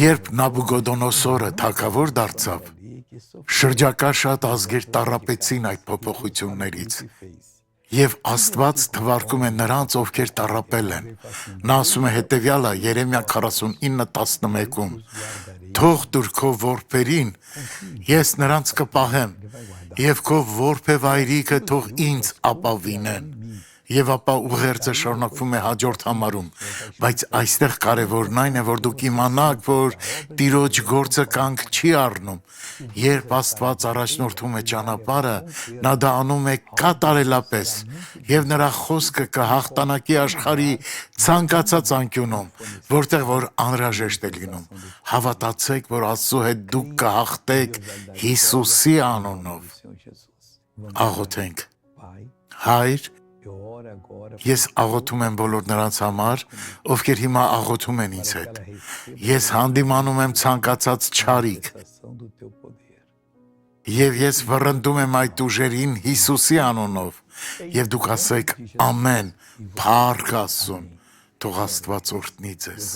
Երբ Նաբուգոդոնոսորը թագավոր դարձավ, շրջակա շատ ազգեր տառապեցին այդ փոփոխություններից։ Եվ Աստված թվարկում է նրանց, ովքեր տառապել են։ Նա ասում է հետևյալը Երեմիա 49:11-ում. «Թող դուր քո որբերին, ես նրանց կպահեմ, եւ քո որբևայրիկը թող ինձ ապավինեն»։ Եվ ապա ուղերձը շարունակվում է հաջորդ համարում, բայց այստեղ կարևորն այն է, որ դուք իմանաք, որ Տիրոջ գործը կանգ չի առնում։ Երբ Աստված առաջնորդում է ճանապարհը, նա դա անում է կատարելապես, եւ նրա խոսքը կհաղթանակի աշխարհի ցանկացած անկյունում, որտեղ որ անհրաժեշտ է լինում։ Հավատացեք, որ Աստծո հետ դուք կհաղթեք Հիսուսի անունով։ Աղոթենք։ Հայր, ես աղոթում եմ բոլոր նրանց համար, ովքեր հիմա աղոթում են ինձ հետ։ Ես հանդիմանում եմ ցանկացած չարիք։ Եվ ես վռնդում եմ այդ ուժերին Հիսուսի անունով։ Եվ դուք ասեք ամեն, փառք Աստծուն, թող Աստված օրհնի ձեզ։